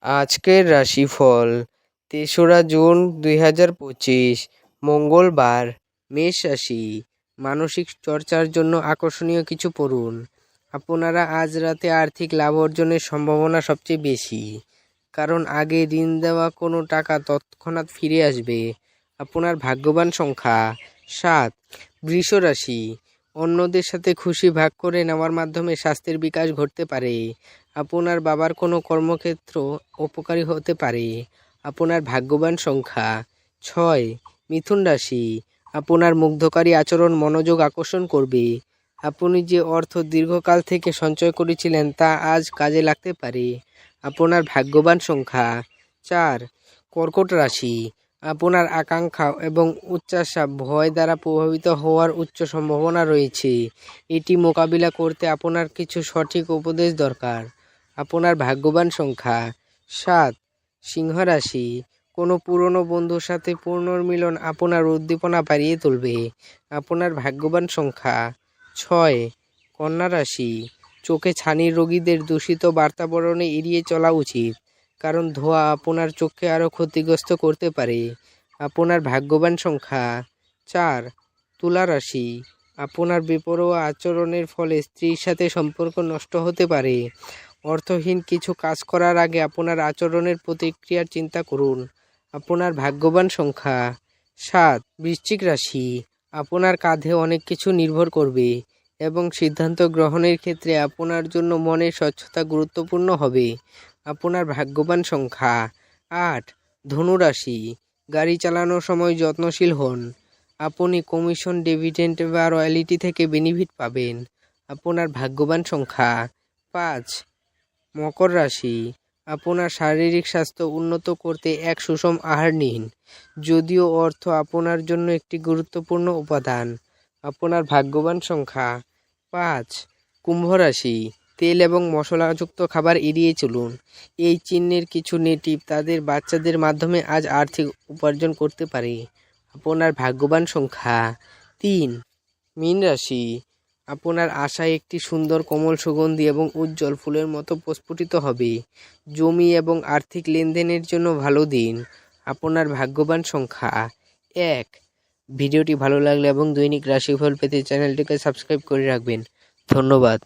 আজকের রাশিফল ৩রা জুন ২০২৫ মঙ্গলবার। মেষ রাশি। মানসিক চর্চার জন্য আকর্ষণীয় কিছু পড়ুন। আপনারা আজ রাতে আর্থিক লাভ অর্জনের সম্ভাবনা সবচেয়ে বেশি, কারণ আগে ঋণ দেওয়া কোনো টাকা তৎক্ষণাৎ ফিরে আসবে। আপনার ভাগ্যবান সংখ্যা ৭। বৃষ রাশি। অন্যদের সাথে খুশি ভাগ করে নেওয়ার মাধ্যমে স্বাস্থ্যের বিকাশ ঘটতে পারে। আপনার বাবার কোনো কর্মক্ষেত্র উপকারী হতে পারে। আপনার ভাগ্যবান সংখ্যা ৬। মিথুন রাশি। আপনার মুগ্ধকারী আচরণ মনোযোগ আকর্ষণ করবে। আপনি যে অর্থ দীর্ঘকাল থেকে সঞ্চয় করেছিলেন তা আজ কাজে লাগতে পারে। আপনার ভাগ্যবান সংখ্যা ৪। কর্কট রাশি। আপনার আকাঙ্ক্ষা এবং উচ্চাশা ভয় দ্বারা প্রভাবিত হওয়ার উচ্চ সম্ভাবনা রয়েছে। এটি মোকাবিলা করতে আপনার কিছু সঠিক উপদেশ দরকার। আপনার ভাগ্যবান সংখ্যা ৭। সিংহ রাশি। কোনো পুরনো বন্ধুর সাথে পুনর্মিলন আপনার উদ্দীপনা বাড়িয়ে তুলবে। আপনার ভাগ্যবান সংখ্যা ৬। কন্যা রাশি। চোখে ছানির রোগীদের দূষিত বাতাবরণে এড়িয়ে চলা উচিত, কারণ ধোঁয়া আপনার চোখকে আরও ক্ষতিগ্রস্ত করতে পারে। আপনার ভাগ্যবান সংখ্যা ৪। তুলা রাশি। আপনার বেপরোয়া আচরণের ফলে স্ত্রীর সাথে সম্পর্ক নষ্ট হতে পারে। অর্থহীন কিছু কাজ করার আগে আপনার আচরণের প্রতিক্রিয়ার চিন্তা করুন। আপনার ভাগ্যবান সংখ্যা ৭। বৃশ্চিক রাশি। আপনার কাঁধে অনেক কিছু নির্ভর করবে এবং সিদ্ধান্ত গ্রহণের ক্ষেত্রে আপনার জন্য মনের স্বচ্ছতা গুরুত্বপূর্ণ হবে। আপনার ভাগ্যবান সংখ্যা ৮। ধনু রাশি। গাড়ি চালানোর সময় যত্নশীল হন। আপনি কমিশন, ডিভিডেন্ড বা রয়্যালিটি থেকে বেনিফিট পাবেন। আপনার ভাগ্যবান সংখ্যা ৫। মকর রাশি। আপনার শারীরিক স্বাস্থ্য উন্নত করতে এক সুষম আহার নিন, যদিও অর্থ আপনার জন্য একটি গুরুত্বপূর্ণ উপাদান। আপনার ভাগ্যবান সংখ্যা ৫। কুম্ভ রাশি। তেল এবং মশলাযুক্ত খাবার এড়িয়ে চলুন। এই চিহ্নের কিছু নেটিভ তাদের বাচ্চাদের মাধ্যমে আজ আর্থিক উপার্জন করতে পারে। আপনার ভাগ্যবান সংখ্যা ৩। মীন রাশি। আপনার আশায় একটি সুন্দর কোমল সুগন্ধি এবং উজ্জ্বল ফুলের মতো প্রস্ফুটিত হবে। জমি এবং আর্থিক লেনদেনের জন্য ভালো দিন। আপনার ভাগ্যবান সংখ্যা ১। ভিডিওটি ভালো লাগলে এবং দৈনিক রাশিফল পেতে চ্যানেলটিকে সাবস্ক্রাইব করে রাখবেন। ধন্যবাদ।